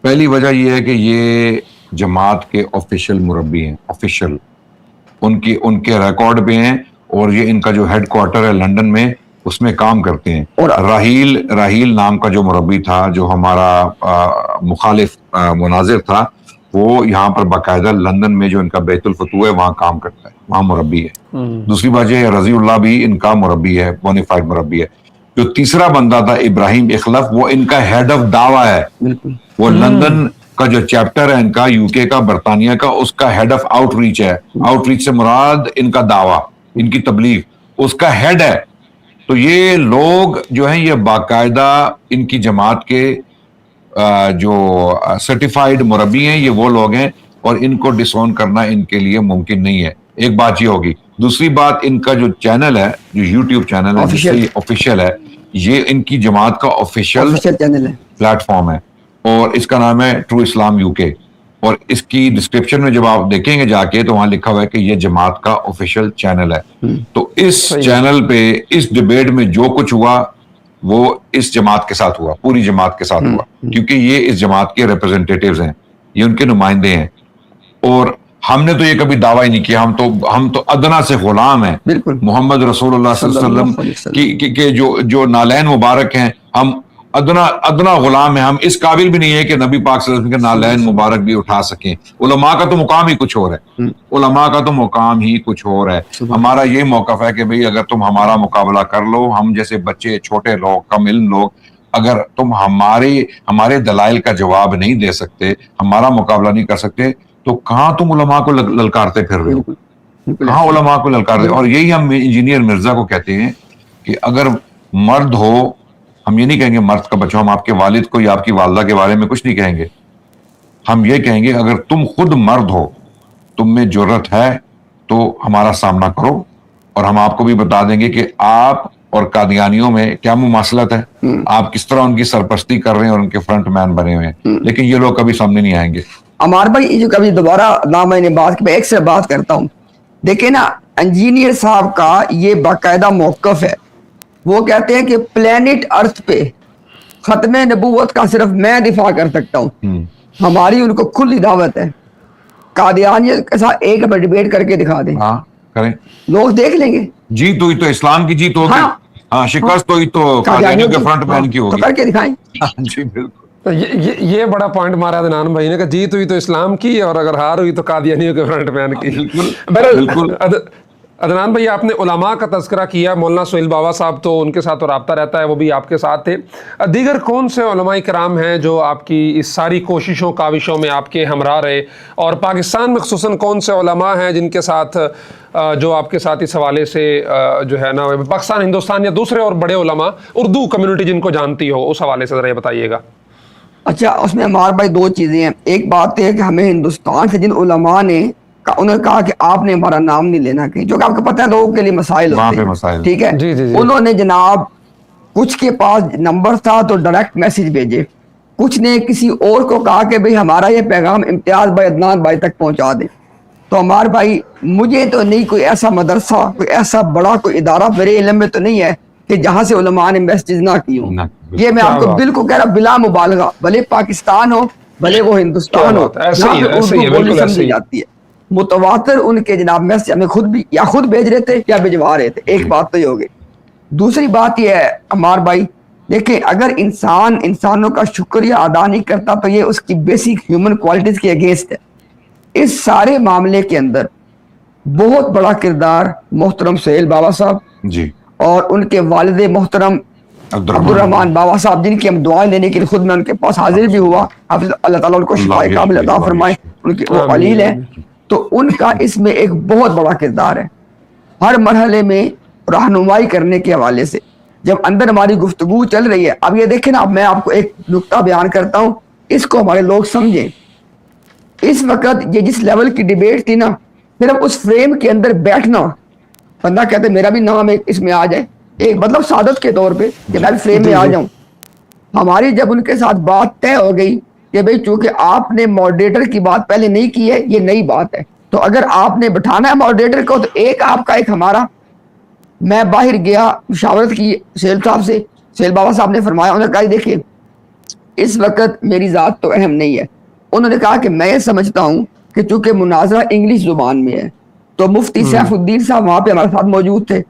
پہلی وجہ یہ ہے کہ یہ جماعت کے آفیشیل مربی ہیں, آفیشیل ان کے ریکارڈ پہ ہیں, اور یہ ان کا جو ہیڈ کوارٹر ہے لندن میں اس میں کام کرتے ہیں. اور راہیل نام کا جو مربی تھا, جو ہمارا مخالف مناظر تھا, وہ یہاں پر باقاعدہ لندن میں جو ان کا بیت الفتوح ہے وہاں کام کرتا ہے, وہاں مربی ہے. دوسری بات یہ رضی اللہ بھی ان کا مربی ہے, بونیفائڈ مربی ہے. جو تیسرا بندہ تھا ابراہیم اخلف, وہ ان کا ہیڈ آف دعویٰ ہے. وہ لندن کا جو چیپٹر ہے ان کا, یو کے کا, برطانیہ کا, اس کا ہیڈ آف آؤٹ ریچ ہے. آؤٹ ریچ سے مراد ان کا دعویٰ, ان کی تبلیغ, اس کا ہیڈ ہے. تو یہ لوگ جو ہیں یہ باقاعدہ ان کی جماعت کے جو سرٹیفائیڈ مربی ہیں, یہ وہ لوگ ہیں, اور ان کو ڈسون کرنا ان کے لیے ممکن نہیں ہے. ایک بات یہ ہوگی. دوسری بات, ان کا جو چینل ہے, جو یوٹیوب چینل ہے آفیشیل ہے, یہ ان کی جماعت کا آفیشیل چینل ہے, پلیٹ فارم ہے, اور اس کا نام ہے ٹرو اسلام یو کے. اور اس کی ڈسکرپشن میں جب آپ دیکھیں گے جا کے تو وہاں لکھا ہوا ہے کہ یہ جماعت کا آفیشیل چینل ہے. تو اس چینل پہ اس ڈیبیٹ میں جو کچھ ہوا وہ اس جماعت کے ساتھ ہوا, پوری جماعت کے ساتھ ہوا, کیونکہ یہ اس جماعت کے ریپرزینٹیٹیوز ہیں, یہ ان کے نمائندے ہیں. اور ہم نے تو یہ کبھی دعویٰ ہی نہیں کیا, ہم تو ادنا سے غلام ہیں محمد رسول اللہ صلی اللہ علیہ وسلم کے جو نالین مبارک ہیں, ہم ادنا غلام ہیں. ہم اس قابل بھی نہیں ہے کہ نبی پاک صلی اللہ علیہ وسلم کے نالین مبارک بھی اٹھا سکیں. علماء کا تو مقام ہی کچھ اور ہے, علماء کا تو مقام ہی کچھ اور ہے. ہمارا یہ موقف ہے کہ بھئی اگر تم ہمارا مقابلہ کر لو, ہم جیسے بچے, چھوٹے لوگ, کم علم لوگ, اگر تم ہمارے دلائل کا جواب نہیں دے سکتے, ہمارا مقابلہ نہیں کر سکتے, تو کہاں تم علماء کو للکارتے پھر رہے ہو, کہاں علماء کو للکارتے. اور یہی ہم انجینئر مرزا کو کہتے ہیں کہ اگر مرد ہو, ہم یہ نہیں کہیں گے مرد کا بچہ, ہم آپ کے والد کو یا آپ کی والدہ کے بارے میں کچھ نہیں کہیں گے. ہم یہ کہیں گے اگر تم خود مرد ہو, تم میں جرت ہے, تو ہمارا سامنا کرو, اور ہم آپ کو بھی بتا دیں گے کہ آپ اور قادیانیوں میں کیا مماثلت ہے, آپ کس طرح ان کی سرپرستی کر رہے ہیں اور ان کے فرنٹ مین بنے ہوئے ہیں. لیکن یہ لوگ کبھی سامنے نہیں آئیں گے. عمار بھائی جو کبھی دوبارہ نہ میں نے بات کی, ایک سے بات کرتا ہوں. دیکھیں نا, انجینئر صاحب کا یہ باقاعدہ موقف ہے. وہ کہتے ہیں کہ پلینٹ ارتھ پہ ختم نبوت کا صرف میں دفاع کر سکتا ہوں. ہماری ان کو کھلی دعوت ہے, قادیانیت کے ساتھ ایک بار ڈیبیٹ کر کے دکھا دیں, ہاں کریں, لوگ دیکھ لیں گے. جیت ہوئی تو اسلام کی جیت ہوگی, ہاں شکست ہوئی تو قادیانیوں کے فرنٹ مین کی ہوگی. کر کے دکھائیں. جی بالکل. یہ بڑا پوائنٹ مارا عدنان بھائی نے کہ جیت ہوئی تو اسلام کی, اور اگر ہار ہوئی تو قادیانیوں کے فرنٹ مین کی. بالکل. عدنان بھائی آپ نے علماء کا تذکرہ کیا, مولانا سہیل بابا صاحب تو ان کے ساتھ تو رابطہ رہتا ہے, وہ بھی آپ کے ساتھ تھے. دیگر کون سے علماء کرام ہیں جو آپ کی اس ساری کوششوں کاوشوں میں آپ کے ہمراہ رہے, اور پاکستان میں خصوصاً کون سے علماء ہیں جن کے ساتھ جو آپ کے ساتھ اس حوالے سے جو ہے نا پاکستان, ہندوستان یا دوسرے اور بڑے علماء, اردو کمیونٹی جن کو جانتی ہو, اس حوالے سے ذرا یہ بتائیے گا. اچھا, اس میں عمار بھائی دو چیزیں ہیں. ایک بات ہے کہ ہمیں ہندوستان سے جن علماء نے انہوں نے کہا کہ آپ نے ہمارا نام نہیں لینا کہیں, جو کہ آپ کو پتہ ہے لوگوں کے لیے مسائل ہوتے ہیں, ٹھیک ہے. انہوں نے جناب کچھ کے پاس نمبر تھا تو ڈائریکٹ میسج بھیجے, کچھ نے کسی اور کو کہا کہ بھئی ہمارا یہ پیغام امتیاز بھائی, عدنان بھائی تک پہنچا دیں. تو عمار بھائی مجھے تو نہیں کوئی ایسا مدرسہ, کوئی ایسا بڑا کوئی ادارہ میرے علم میں تو نہیں ہے کہ جہاں سے علماء نے میسیج نہ کی ہوں. یہ میں آپ کو بالکل کہہ رہا بلا مبالغہ, بھلے پاکستان ہو بھلے وہ ہندوستان ہو, یہاں پہ اردو بولی سمجھی جاتی ہے. متواتر ان کے جناب میسج ہمیں خود بھی یا خود بھیج رہے تھے یا بھجوا رہے تھے. ایک بات تو یہ ہو گئی. دوسری بات یہ ہے عمار بھائی, دیکھیں اگر انسانوں کا شکریہ ادا نہیں کرتا تو یہ اس کی بیسک ہیومن کوالٹیز کے اگینسٹ ہے. اس سارے معاملے کے اندر بہت بڑا کردار محترم سہیل بابا صاحب جی اور ان کے والد محترم عبدالرحمان بابا صاحب, جن کی ہم دعائیں دینے کے لیے خود میں ان کے پاس حاضر بھی ہوا. اللہ تعالیٰ ان کو شفا کامل عطا فرمائے, ان کی وہ قلیل ہے. تو ان کا اس میں ایک بہت بڑا کردار ہے ہر مرحلے میں رہنمائی کرنے کے حوالے سے. جب اندر ہماری گفتگو چل رہی ہے, اب یہ دیکھیں نا, اب میں آپ کو ایک نقطہ بیان کرتا ہوں, اس کو ہمارے لوگ سمجھیں. اس وقت یہ جس لیول کی ڈیبیٹ تھی نا, صرف اس فریم کے اندر بیٹھنا, بندہ کہتے میرا بھی نام ایک اس میں آ جائے, ایک مطلب سعادت کے طور پہ کہ میں بھی فریم میں آ جاؤں. ہماری جب ان کے ساتھ بات طے ہو گئی کہ بھئی چونکہ آپ نے ماڈریٹر کی بات پہلے نہیں کی ہے, یہ نئی بات ہے, تو اگر آپ نے بٹھانا ہے ماڈریٹر کو تو ایک آپ کا ایک ہمارا. میں باہر گیا, مشاورت کی سہیل صاحب سے, سہیل بابا صاحب نے فرمایا, انہوں نے کہا دیکھیے اس وقت میری ذات تو اہم نہیں ہے. انہوں نے کہا کہ میں یہ سمجھتا ہوں کہ چونکہ مناظرہ انگلش زبان میں ہے تو مفتی سیف الدین صاحب وہاں پہ ہمارے ساتھ موجود تھے.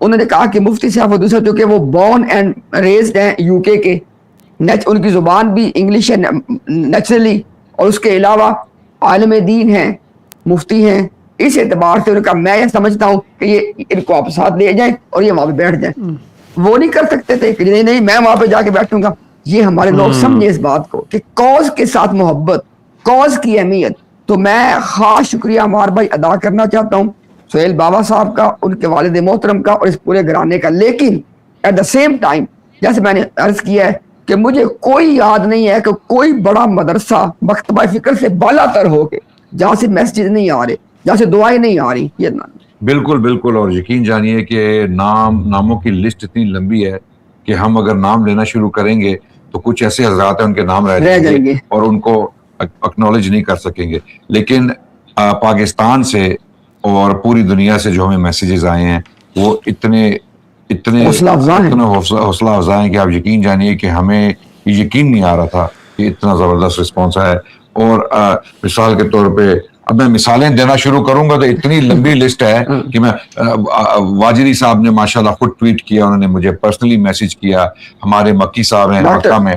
انہوں نے کہا کہ مفتی سیف الدین صاحب چونکہ وہ بورن اینڈ ریزڈ ہیں یو کے, ان کی زبان بھی انگلش ہے نیچرلی, اور اس کے علاوہ عالم دین ہیں, مفتی ہیں, اس اعتبار سے انہوں نے کہا میں یہ سمجھتا ہوں کہ یہ ان کو آپ ساتھ لے جائیں اور یہ وہاں پہ بیٹھ جائیں. وہ نہیں کر سکتے تھے کہ نہیں میں وہاں پہ جا کے بیٹھوں گا. یہ ہمارے لوگ سمجھے اس بات کو کہ کاز کے ساتھ محبت, کاز کی اہمیت. تو میں خاص شکریہ عمار بھائی ادا کرنا چاہتا ہوں سہیل بابا صاحب کا, ان کے والد محترم کا اور اس پورے گھرانے کا. لیکن ایٹ دا سیم ٹائم جیسے میں نے عرض کیا ہے کہ مجھے کوئی یاد نہیں ہے کہ کوئی بڑا مدرسہ مکتبہ فکر سے بالا تر ہو کے جہاں سے میسیج نہیں آ رہے, جہاں سے دعائیں نہیں آ رہی. یہ بالکل بالکل. اور یقین جانیے کہ ناموں کی لسٹ اتنی لمبی ہے کہ ہم اگر نام لینا شروع کریں گے تو کچھ ایسے حضرات ہیں ان کے نام رہ جائیں گے اور ان کو اکنالج نہیں کر سکیں گے. لیکن پاکستان سے اور پوری دنیا سے جو ہمیں میسیجز آئے ہیں وہ اتنے حوصلہ افزا ہیں کہ آپ یقین جانیے کہ ہمیں یقین نہیں آ رہا تھا کہ اتنا زبردست رسپانس ہے. اور مثال کے طور پہ اب میں مثالیں دینا شروع کروں گا تو اتنی لمبی لسٹ ہے کہ میں واجری صاحب نے ماشاءاللہ خود ٹویٹ کیا, انہوں نے مجھے پرسنلی میسج کیا. ہمارے مکی صاحب ہیں مکہ میں,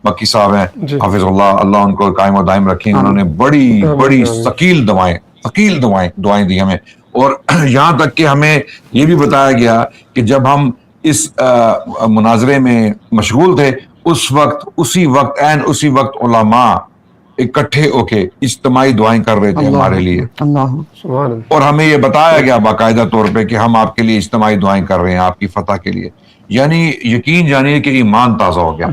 مکی صاحب ہیں حافظ اللہ, اللہ ان کو قائم و دائم رکھیں, انہوں نے بڑی ثقیل دعائیں دی ہمیں. اور یہاں تک کہ ہمیں یہ بھی بتایا گیا کہ جب ہم اس مناظرے میں مشغول تھے اسی وقت علماء اکٹھے ہو کے اجتماعی دعائیں کر رہے تھے ہمارے لیے. اور ہمیں یہ بتایا گیا باقاعدہ طور پہ کہ ہم آپ کے لیے اجتماعی دعائیں کر رہے ہیں آپ کی فتح کے لیے. یعنی یقین جانیے کہ ایمان تازہ ہو گیا.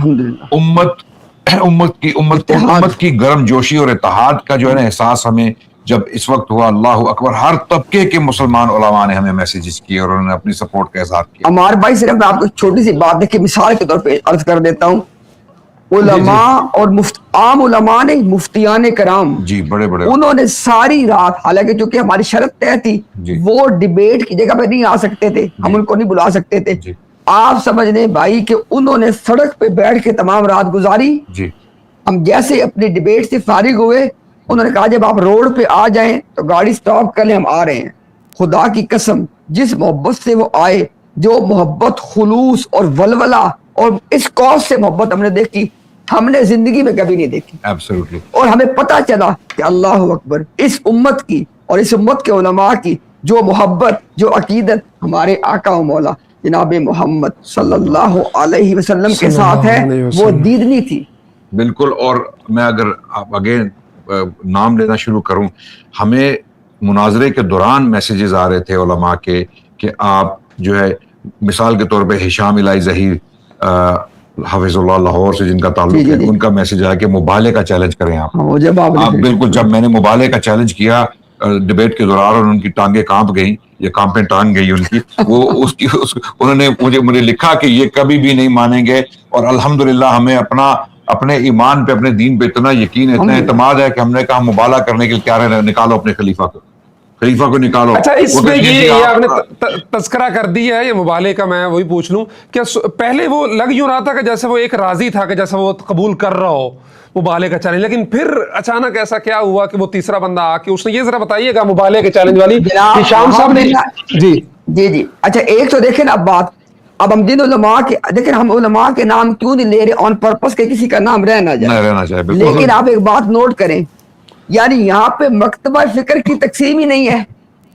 امت کی گرم جوشی اور اتحاد کا جو ہے نا احساس ہمیں جب اس وقت ہوا. اللہ اکبر, ہر طبقے کے مسلمان علماء نے ہمیں میسیجز کیے اور انہوں نے اپنی سپورٹ کا اظہار کیا. عمار بھائی صرف میں آپ کو چھوٹی سی بات دیکھیں مثال کے طور پہ عرض کر دیتا ہوں. علماء اور عام علماء نے مفتیان کرام جی بڑے انہوں نے ساری رات, حالانکہ چونکہ ہماری شرط طے تھی وہ ڈیبیٹ کی جگہ پہ نہیں آ سکتے تھے, ہم ان کو نہیں بلا سکتے تھے. آپ سمجھ لیں بھائی کہ انہوں نے سڑک پہ بیٹھ کے تمام رات گزاری. ہم جیسے اپنی ڈیبیٹ سے فارغ ہوئے انہوں نے کہا جب آپ روڈ پہ آ جائیں تو گاڑی سٹاپ کر لیں, ہم آ رہے ہیں. خدا کی قسم جس محبت سے وہ آئے, جو محبت خلوص اور ولولہ اور اس کاز سے محبت ہم نے دیکھی, ہم نے زندگی میں کبھی نہیں دیکھی. Absolutely. اور ہمیں پتا چلا کہ اللہ اکبر, اس امت کی اور اس امت کے علماء کی جو محبت, جو عقیدت ہمارے آقا و مولا جناب محمد صلی اللہ علیہ وسلم کے ساتھ ہے وہ دیدنی تھی. بالکل. اور میں اگر آپ آگے نام لینا شروع کروں, ہمیں مناظرے کے دوران میسیجز آ رہے تھے علماء کے کہ آپ جو ہے مثال کے طور پہ ہشام الہی ظہیر حافظ اللہ لاہور سے جن کا تعلق ہے, ان کا میسج آیا کہ مبالغے کا چیلنج کریں آپ. بالکل. جب میں نے مبالغے کا چیلنج کیا ڈیبیٹ کے دوران اور ان کی ٹانگیں کانپ گئیں, یہ کانپیں ٹانگ گئی ان کی, وہ انہوں نے مجھے لکھا کہ یہ کبھی بھی نہیں مانیں گے. اور الحمدللہ ہمیں اپنے ایمان پہ, اپنے دین پہ اتنا یقین ہے, اتنا اعتماد ہے کہ ہم نے کہا مبالغہ کرنے کے لیے تیار ہے, نکالو اپنے خلیفہ کو نکالو. اچھا, اس میں یہ آپ نے تذکرہ کر دیا ہے یہ مبالغے کا, میں وہی پوچھ لوں کہ پہلے وہ لگ یوں رہا تھا کہ جیسے وہ ایک راضی تھا کہ جیسے وہ قبول کر رہا ہو مبالغے کا چیلنج, لیکن پھر اچانک ایسا کیا ہوا کہ وہ تیسرا بندہ آ کے اس نے یہ ذرا بتائیے گا مبالغے کے چیلنج والی شام صاحب نے. جی اچھا, ایک تو دیکھیں نا بات, اب ہم جن علماء کے دیکھیں, ہم علماء کے نام کیوں نہیں لے رہے آن پرپس کہ کسی کا نام رہ نہ جائے. لیکن آپ ایک بات نوٹ کریں, یعنی یہاں پہ مکتبہ فکر کی تقسیم ہی نہیں ہے.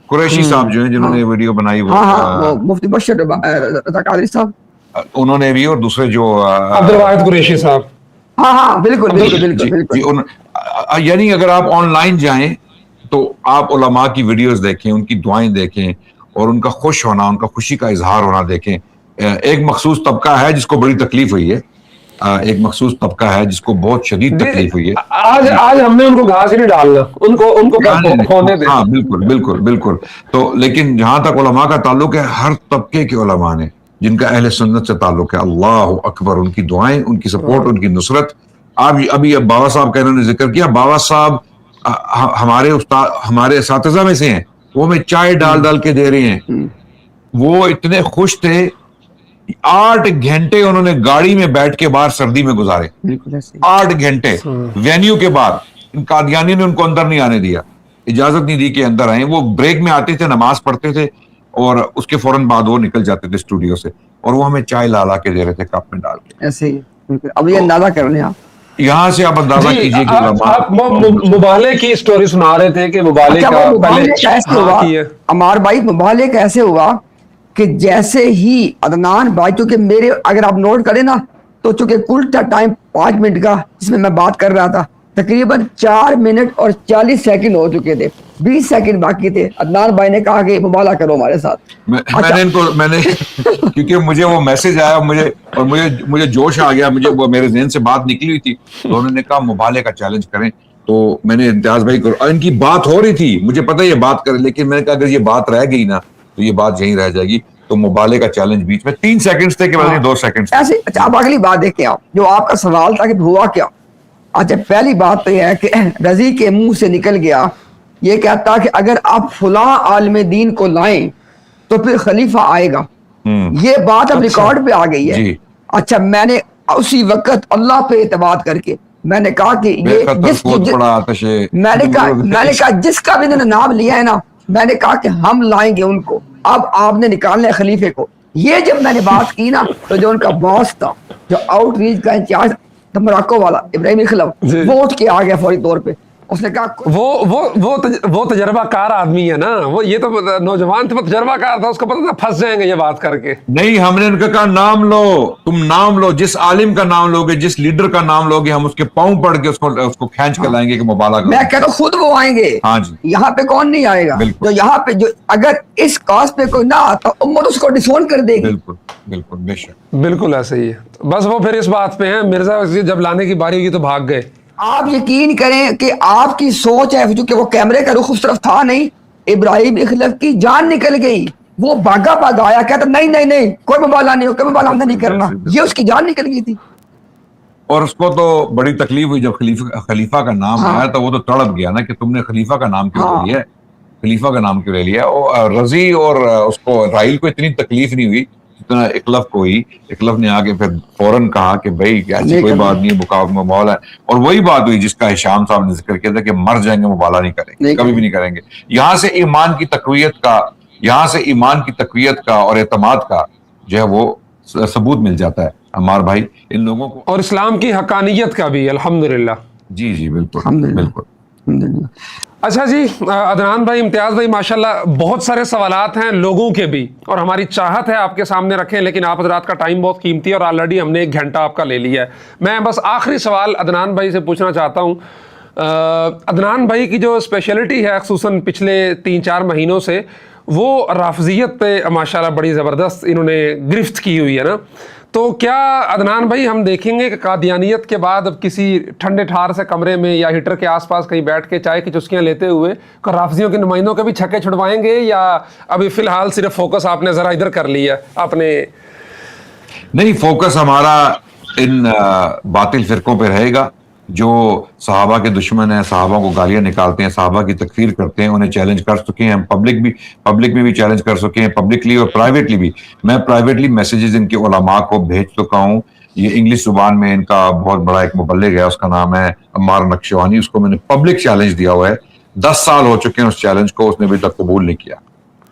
قریشی صاحب جو ہیں جنہوں نے ویڈیو بنائی, وہ مفتی بشیر رضا قادری صاحب, انہوں نے بھی, اور دوسرے جو عبدالواحد قریشی صاحب, بالکل. یعنی اگر آپ آن لائن جائیں تو آپ علماء کی ویڈیوز دیکھیں, ان کی دعائیں دیکھیں اور ان کا خوش ہونا, ان کا خوشی کا اظہار ہونا دیکھیں. ایک مخصوص طبقہ ہے جس کو بڑی تکلیف ہوئی ہے, ایک مخصوص طبقہ ہے جس کو بہت شدید تکلیف ہوئی ہے. آج ہم نے ان کو گھاس ہی نہیں ڈالنا, ان کو ہونے دیں. ہاں بالکل بالکل بالکل. تو لیکن جہاں تک علماء کا تعلق ہے, ہر طبقے کے علماء نے جن کا اہل سنت سے تعلق ہے, اللہ اکبر, ان کی دعائیں, ان کی سپورٹ, ان کی نصرت. ابھی بابا صاحب کا انہوں نے ذکر کیا, بابا صاحب ہمارے استاد, ہمارے اساتذہ میں سے ہیں, وہ ہمیں چائے ڈال ڈال کے دے رہے ہیں. وہ اتنے خوش تھے, 8 گھنٹے انہوں نے گاڑی میں بیٹھ کے باہر سردی میں گزارے, 8 گھنٹے وینیو کے بعد. ان قادیانی نے ان کو اندر نہیں آنے دیا, اجازت نہیں دی کہ اندر آئیں. وہ بریک میں آتے تھے, نماز پڑھتے تھے اور اس کے فوراً بعد وہ نکل جاتے تھے اسٹوڈیو سے, اور وہ ہمیں چائے لا کے دے رہے تھے کپ میں ڈال کے. ایسے ہی اب یہ اندازہ کر لیں آپ, یہاں سے آپ اندازہ کیجئے کہ آپ مبالے کی سٹوری سنا رہے تھے کہ مبالے کا پہلے کیسے ہوا عمار بھائی, مبالے کا ایسے ہوا کہ جیسے ہی عدنان بھائی, کیونکہ میرے اگر آپ نوٹ کریں نا تو چونکہ کل ٹائم 5 منٹ کا جس میں بات کر رہا تھا, تقریباً 4 منٹ اور 40 سیکنڈ ہو چکے تھے, 20 سیکنڈ باقی تھے. عدنان بھائی نے کہا کہ مبالہ کرو ہمارے ساتھ. میں نے کیونکہ مجھے وہ میسج آیا, مجھے جوش آ گیا, مجھے وہ میرے ذہن سے بات نکلی ہوئی تھی, تو انہوں نے کہا مبالے کا چیلنج کریں. تو میں نے امتیاز بھائی کو, ان کی بات ہو رہی تھی, مجھے پتا یہ بات کرے, لیکن میں نے کہا اگر یہ بات رہ گئی نا تو یہ بات یہیں رہ جائے گی. تو مبالے کا چیلنج بیچ میں 3 سیکنڈ تھے کہ 2 سیکنڈ ایسے. اچھا اب اگلی بات دیکھیں آپ, جو آپ کا سوال تھا کہ ہوا کیا. اچھا پہلی بات تو یہ ہے کہ رضی کے منہ سے نکل گیا یہ کہتا کہ اگر آپ فلاں عالم دین کو لائیں تو پھر خلیفہ آئے گا. یہ بات اب ریکارڈ پہ آ گئی ہے. اچھا میں نے اسی وقت اللہ پہ اعتماد کر کے میں نے کہا کہ یہ میں نے کہا جس کا بھی انہوں نے نام لیا ہے نا, میں نے کہا کہ ہم لائیں گے ان کو, اب آپ نے نکالنا ہے خلیفے کو. یہ جب میں نے بات کی نا تو جو ان کا باس تھا, جو آؤٹ ریچ کا انچارج تھا مراکو والا, ابراہیم خلف, وہ اٹھ کے آ گیا فوری طور پہ. اس نے کہا وہ تجربہ کار آدمی ہے نا, وہ یہ تو نوجوان تھا, وہ تجربہ کار تھا, اس کو پتا تھا پھنس جائیں گے یہ بات کر کے. نہیں, ہم نے ان کا کہا نام لو, تم نام لو, جس عالم کا نام لوگے, جس لیڈر کا نام لوگے, ہم اس کے پاؤں پڑھ کے اس کو کھینچ کے لائیں گے کہ مبالغہ کرو. میں کہتا ہوں خود وہ آئیں گے. ہاں جی, یہاں پہ کون نہیں آئے گا, جو یہاں پہ جو اگر اس کاز پہ کوئی نہ آتا امت اس کو ڈسون کر دے گی. بالکل بالکل بے شک, بالکل ایسے ہی ہے. بس وہ پھر اس بات پہ ہیں, مرزا جب لانے کی باری ہوئی تو بھاگ گئے. آپ یقین کریں کہ آپ کی سوچ ہے, چونکہ وہ کیمرے کا رخ اس طرف تھا نہیں, ابراہیم اخلف کی جان نکل گئی. وہ بھاگا آیا, کہتا نہیں نہیں نہیں کوئی مبالغہ نہیں ہو, کوئی مبالغہ نہیں کرنا. یہ اس کی جان نکل گئی تھی. اور اس کو تو بڑی تکلیف ہوئی جب خلیفہ کا نام آیا, تو وہ تو تڑپ گیا نا کہ تم نے خلیفہ کا نام کیوں لے لیا, خلیفہ کا نام کیوں لے لیا. اور رضی اور اس کو راحیل کو اتنی تکلیف نہیں ہوئی جتنا اخلف کو ہوئی. اخلف نے آگے پھر فوراً کہا کہ بھائی ایسی کوئی بات نہیں ہے, مبالغہ ہے. اور وہی بات ہوئی جس کا ہشام صاحب نے ذکر کیا تھا کہ مر جائیں گے مبالغہ نہیں کریں گے, کبھی بھی نہیں کریں گے. یہاں سے ایمان کی تقویت کا اور اعتماد کا جو ہے وہ ثبوت مل جاتا ہے عمار بھائی ان لوگوں کو, اور اسلام کی حقانیت کا بھی. الحمدللہ. جی جی بالکل بالکل. اچھا جی عدنان بھائی, امتیاز بھائی, ماشاءاللہ بہت سارے سوالات ہیں لوگوں کے بھی, اور ہماری چاہت ہے آپ کے سامنے رکھیں, لیکن آپ حضرات کا ٹائم بہت قیمتی ہے اور آلریڈی ہم نے 1 گھنٹہ آپ کا لے لیا ہے. میں بس آخری سوال عدنان بھائی سے پوچھنا چاہتا ہوں. عدنان بھائی کی جو اسپیشلٹی ہے خصوصاً پچھلے 3-4 مہینوں سے, وہ رافضیت پہ ماشاءاللہ بڑی زبردست انہوں نے گرفت کی ہوئی ہے نا. تو کیا عدنان بھائی ہم دیکھیں گے کہ قادیانیت کے بعد اب کسی ٹھنڈے ٹھار سے کمرے میں یا ہیٹر کے آس پاس کہیں بیٹھ کے چائے کی چسکیاں لیتے ہوئے رافضیوں کے نمائندوں کے بھی چھکے چھڑوائیں گے, یا ابھی فی الحال صرف فوکس آپ نے ذرا ادھر کر لیا آپ نے؟ نہیں, فوکس ہمارا ان باطل فرقوں پہ رہے گا جو صحابہ کے دشمن ہیں, صحابہ کو گالیاں نکالتے ہیں, صحابہ کی تکفیر کرتے ہیں. انہیں چیلنج کر چکے ہیں ہم, پبلک میں بھی چیلنج کر چکے ہیں, پبلکلی اور پرائیویٹلی بھی. میں پرائیویٹلی میسیجز ان کے علماء کو بھیج چکا ہوں. یہ انگلش زبان میں ان کا بہت بڑا ایک مبلغ ہے, اس کا نام ہے عمار نقشوانی, اس کو میں نے پبلک چیلنج دیا ہوا ہے. 10 سال ہو چکے ہیں اس چیلنج کو, اس نے ابھی تک قبول نہیں کیا.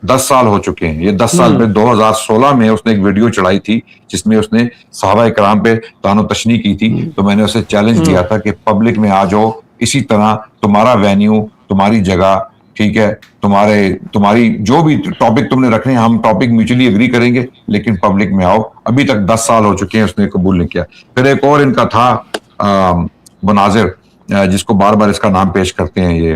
10 سال ہو چکے ہیں. یہ 10 سال پہ 2016 میں اس نے ایک ویڈیو چڑھائی تھی جس میں اس نے صحابہ کرام پہ طعن و تشنیع کی تھی. تو میں نے اسے چیلنج دیا تھا کہ پبلک میں آ جاؤ, اسی طرح تمہارا وینیو, تمہاری جگہ, ٹھیک ہے, تمہاری جو بھی ٹاپک تم نے رکھنے ہیں, ہم ٹاپک میوچلی اگری کریں گے, لیکن پبلک میں آؤ. ابھی تک 10 سال ہو چکے ہیں, اس نے قبول نہیں کیا. پھر ایک اور ان کا تھا مناظر, جس کو بار بار اس کا نام پیش کرتے ہیں, یہ